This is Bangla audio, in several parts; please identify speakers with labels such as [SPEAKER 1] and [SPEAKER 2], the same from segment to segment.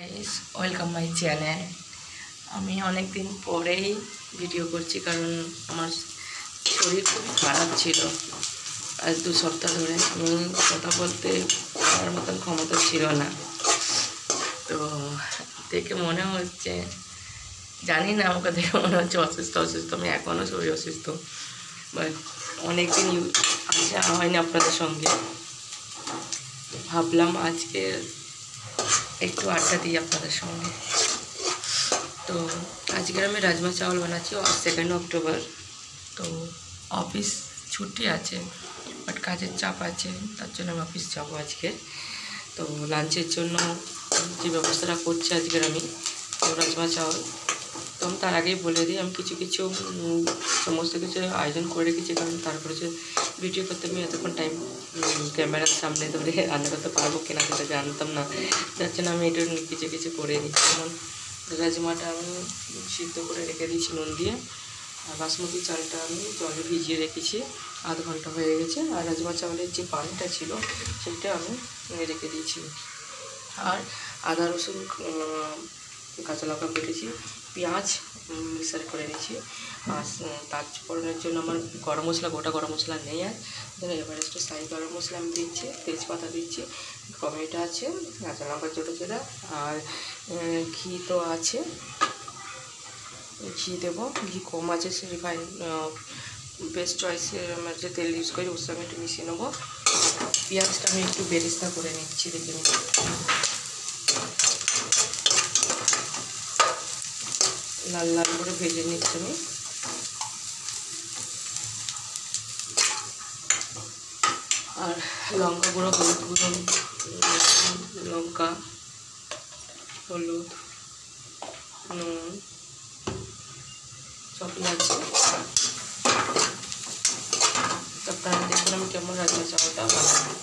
[SPEAKER 1] Guys, welcome my channel. আমি অনেক দিন পরেই ভিডিও করছি কারণ আমার শরীর খুবই খারাপ ছিল। আজ 2 সপ্তাহ ধরে আমি কথা বলতে পারার মতন ক্ষমতা ছিল না। তো দেখে মনে হচ্ছে, জানি না, আমাকে দেখে মনে হচ্ছে অসুস্থ। আমি এখনও শরীর অসুস্থ, বাট অনেকদিন আসা হয়নি আপনাদের সঙ্গে। ভাবলাম আজকে একটু আড্ডা দিই আপনাদের সঙ্গে। তো আজকের আমি রাজমা চাওয়াল বানাচ্ছি 2 অক্টোবর। তো অফিস ছুটি আছে, বাট কাজের চাপ আছে, তার জন্য আমি অফিস যাবো আজকে। তো লাঞ্চের জন্য যে ব্যবস্থাটা করছি আজকের আমি, তো রাজমা চাওয়াল। তো আমি তার আগেই বলে দিই, আমি কিছু সমস্ত কিছু আয়োজন করে রেখেছি, কারণ তারপরে যে ভিডিও করতে আমি এতক্ষণ টাইম ক্যামেরার সামনে ধরে রান্না করতে পারবো কিনা সেটা জানতাম না। যার জন্য আমি এটা কিছু করে নিচ্ছি। যেমন রাজমাটা আমি সিদ্ধ করে রেখে দিয়েছি নুন দিয়ে, আর বাসমতি চালটা আমি জলে ভিজিয়ে রেখেছি, আধ ঘন্টা হয়ে গেছে। আর রাজমা চাওয়ালের যে পানিটা ছিল সেটা আমি রেখে দিয়েছি। আর আদা রসুন কাঁচা লঙ্কা কেটেছি, পেঁয়াজ মিক্সার করে নিয়েছি। আর তাজফোড়নের জন্য আমার গরম মশলা, গোটা গরম মশলা নেই। আর এভারেস্ট সাই গরম মশলা আমি দিচ্ছি, তেজপাতা দিচ্ছি, টমেটো আছে, কাঁচা লঙ্কা ছোটো ছোটো, আর ঘি তো আছে, ঘি দেবো। ঘি কম আছে, সে রিফাইন বেস্ট চয়েসের আমরা যে তেল ইউজ করি ওর সঙ্গে একটু মিশিয়ে নেবো। পেঁয়াজটা আমি একটু বেরেস্তা করে নিচ্ছি, দেখে নিচ্ছি। লাল লাল করে ভেজে নিচ্ছি আমি। আর লঙ্কা গুঁড়ো, হলুদ গুঁড়ো, লঙ্কা, হলুদ, নুন সবই আছে। আপনারা দেখুন আমি কেমন রাজমা চাওয়ালটা বানাবো।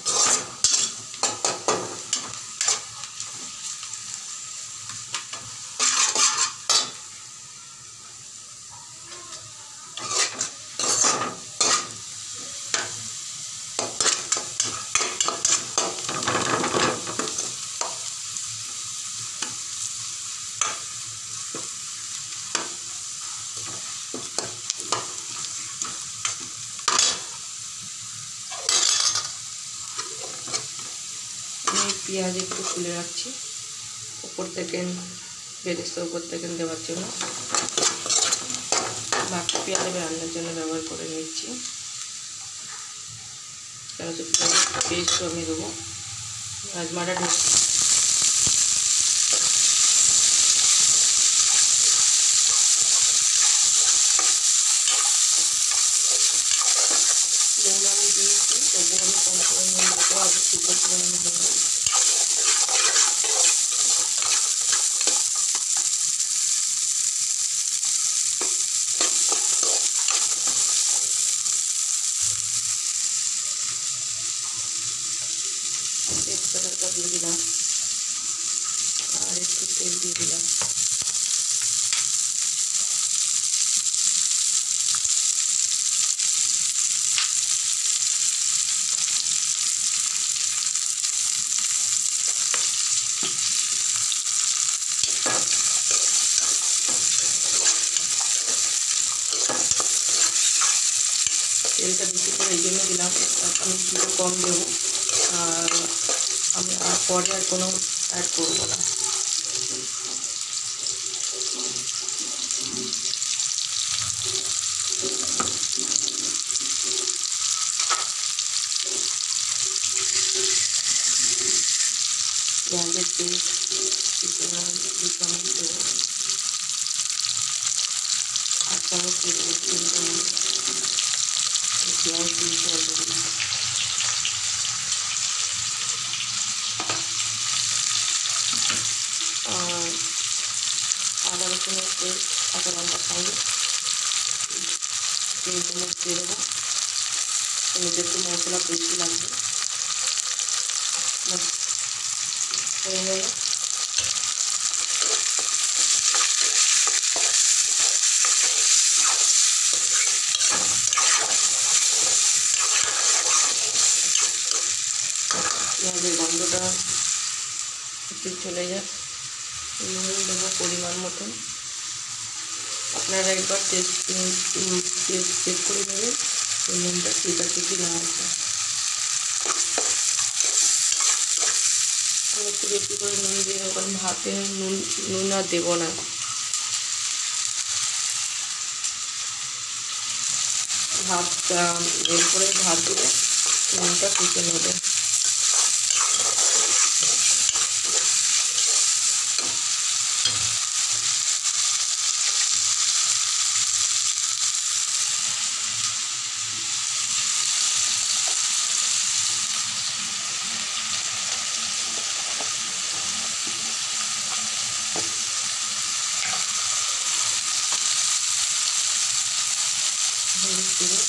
[SPEAKER 1] আমি পেঁয়াজ একটু তুলে রাখছি উপর থেকে, বেরেস্তা উপর থেকে দেওয়ার জন্য। বাকি পেঁয়াজ আমি রান্নার জন্য ব্যবহার করে নিচ্ছি। পেস্ট আমি দেবো রাজমাটা নুন আমি দিয়েছি, তবুও আমি কম করে নুন দেবো, আগে সুন্দর করে আমি দেবো। তেজপাতাটা দিয়ে দিলাম, আর একটু তেল দিয়ে দিলাম। তেলটা বেশি করে এই জন্য দিলাম, আমি একটু কম দেবো। আর আমি পরে আর কোনো অ্যাড করবো না। পেঁয়াজের পেস্ট 2 চামচ দেবো, 8 চামচ দেবো, 3 চামচ পেঁয়াজ দিয়েছি অলরেডি। আদা রসুনের পেস্ট, কাঁচা লঙ্কার সঙ্গে 3 চামচ দিয়ে দেবো। এতে একটু মশলা বেশি লাগবে। হয়ে গেল। পেঁয়াজের গন্ধটা একটু চলে যায়। নুন দেবো পরিমাণ মতন। আপনারা একবার টেস্ট চেক করে নেবেন নুনটা ঠিক আছে কি না আছে। একটু বেশি করে নুন দিয়ে দেবো, কারণ ভাতে নুন আর দেবো না। ভাতটা এরপরে ভাত দিলে নুনটা ফুটে নেবে। হলুদ গুঁড়ো,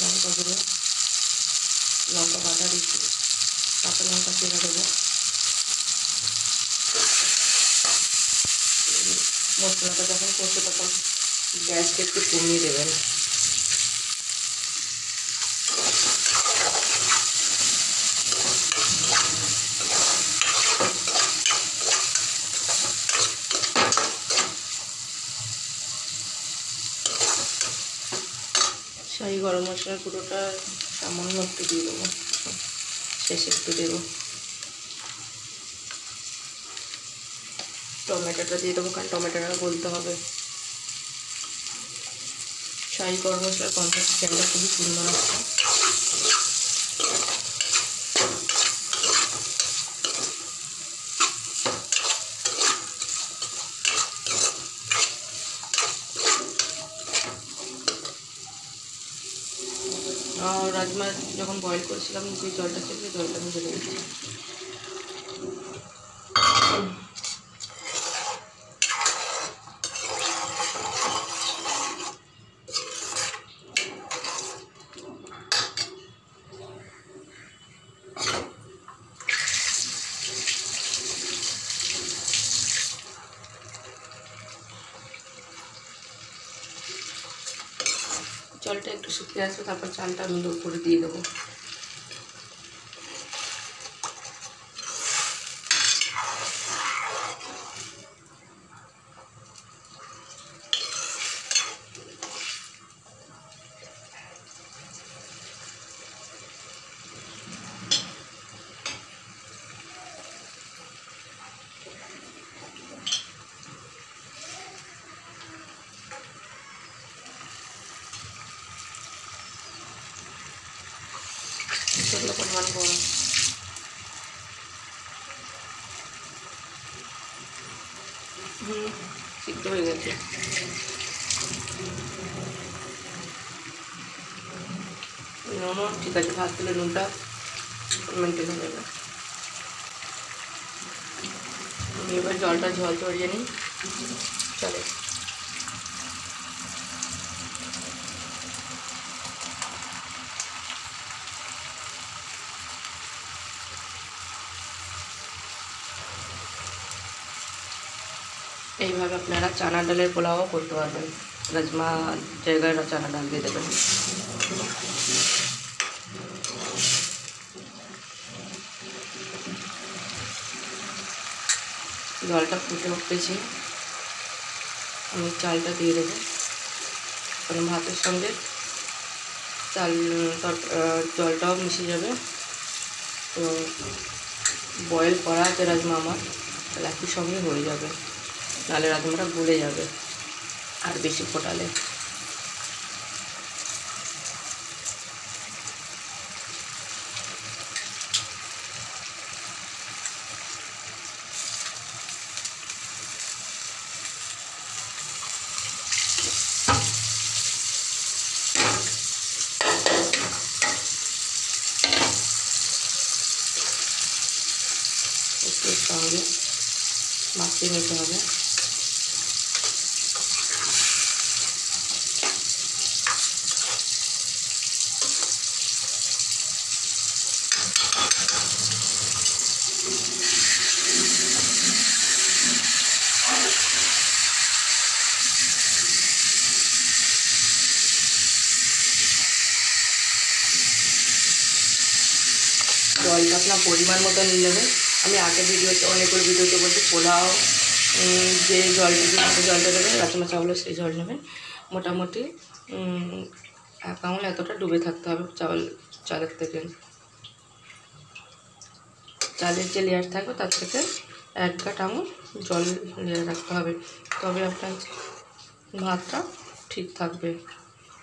[SPEAKER 1] লঙ্কা গুঁড়ো, লঙ্কা বাটা দিচ্ছি, কাঁচা লঙ্কা চেরা দেবো। মশলাটা যখন করছে তখন গ্যাসটা একটু কমিয়ে দেবেন। শাহি গরম মশলার গুঁড়োটা সামান্য একটু দিয়ে দেবো, শেষে একটু দেবো। টমেটোটা দিয়ে দেবো, কারণ টমেটোটা গলতে হবে। শাহি গরম মশলার কনসিস্টেন্সিটা খুবই সুন্দর আসছে। রাজমা যখন বয়েল করেছিলাম যে জলটা ছিল জলটা আমি ঢেলে দিচ্ছি। জলটা একটু শুকিয়ে আসবে, তারপর চালটা আমি উপরে দিয়ে দেবো। সেগুলো পরিমাণ গরম। সিদ্ধ হয়ে গেছে। নুনও ঠিক আছে, ভাত তুলে নুনটা মেনটেন হয়ে যাবে। আমি এবার জলটা ঝল চড়িয়ে নিই, চলে। এইভাবে আপনারা চানা ডালের পোলাও করতে পারবেন। রাজমা জায়গায় চানা ডাল দিয়ে দেবেন। জলটা ফুটে উঠতেছে, আমি চালটা দিয়ে দেবো, কারণ ভাতের সঙ্গে জলটাও মিশে যাবে। তো বয়েল করা আছে রাজমা আমার, তাহলে একই সঙ্গে হয়ে যাবে, নাহলে রাজমাটা গলে যাবে আর বেশি ফোটালে। একটু সঙ্গে মাখিয়ে নিতে হবে। জলটা আপনার পরিমাণ মতো নিয়ে নেবেন। আমি আগের ভিডিওতে অনেকগুলো ভিডিওতে বলছি পোলাও যে জলটা দেবেন রাজমা চাউলের সেই জল নেবেন। মোটামুটি 1 আঙুল এতটা ডুবে থাকতে হবে চালের থেকে। চালের যে লেয়ার থাকবে তার থেকে 1 আঙুল জল লেয়ার রাখতে হবে, তবে আপনার ভাতটা ঠিক থাকবে।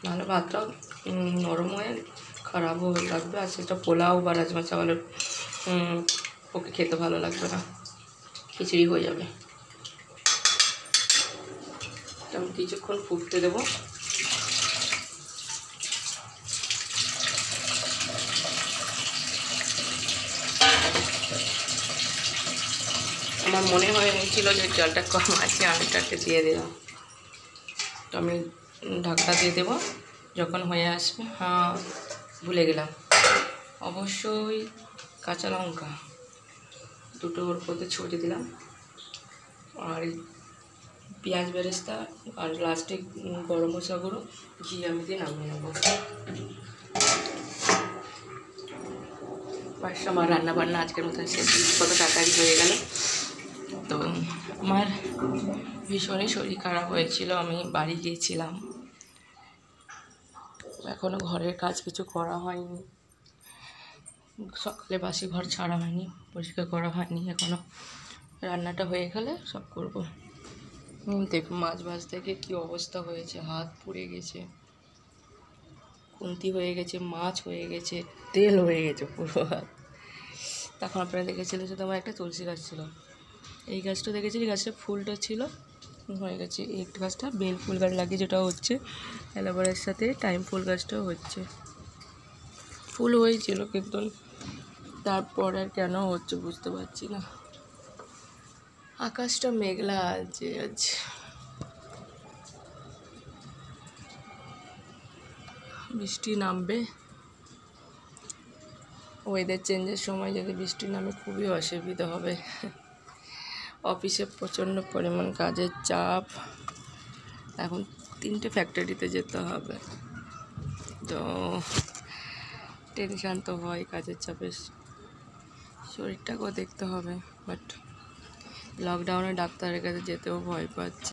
[SPEAKER 1] নাহলে ভাতটা নরম হয়ে খারাপও লাগবে, আর সেটা পোলাও বা রাজমা চাওয়ালের ওকে খেতে ভালো লাগবে না, খিচুড়ি হয়ে যাবে। আমি কিছুক্ষণ ফুটতে দেবো। আমার মনে হয়েছিল যে জলটা কম আছে, আমি এটাকে দিয়ে দিলাম। তো আমি ঢাকটা দিয়ে দেবো যখন হয়ে আসবে। হ্যাঁ, ভুলে গেলাম, অবশ্যই কাঁচা লঙ্কা 2টো ওর মধ্যে ছড়িয়ে দিলাম, আর পেঁয়াজ বেরেস্তা, আর লাস্টে গরম মশলা গুঁড়ো, ঘি আমি দিয়ে নামিয়ে নেবো। বাস, আমার রান্নাবান্না আজকের মতন শেষ। কত তাড়াতাড়ি হয়ে গেল। তো আমার ভীষণই শরীর খারাপ হয়েছিল, আমি বাড়ি গিয়েছিলাম, এখনও ঘরের কাজ কিছু করা হয়নি। সকালে বাসি ঘর ছাড়া হয়নি, পরিষ্কার করা হয়নি এখনও। রান্নাটা হয়ে গেলে সব করব। দেখুন মাছ ভাজতে গিয়ে কী অবস্থা হয়েছে, হাত পুড়ে গেছে, খুন্তি হয়ে গেছে, মাছ হয়ে গেছে, তেল হয়ে গেছে পুরো হাত। তখন আপনারা দেখেছিলেন যে তোমার একটা তুলসী গাছ ছিল, এই গাছটা দেখেছিলি, গাছটা ফুলটা ছিল হয়ে গেছে। এই গাছটা বেল ফুল গাছ লাগিয়ে, যেটা হচ্ছে অ্যালোভেরার সাথে টাইম ফুল গাছটাও হচ্ছে, ফুল হয়েছিল, কিন্তু তারপর আর কেন হচ্ছে বুঝতে পারছি না। আকাশটা মেঘলা আছে আজ, বৃষ্টি নামবে। ওয়েদার চেঞ্জের সময় যদি বৃষ্টি নামে খুবই অসুবিধা হবে। অফিসে প্রচণ্ড পরিমাণ কাজের চাপ, এখন 3টে ফ্যাক্টরিতে যেতে হবে, তো টেনশান তো হয় কাজের চাপে, শরীরটাকেও দেখতে হবে। বাট লকডাউনে ডাক্তারের কাছে যেতেও ভয় পাচ্ছি।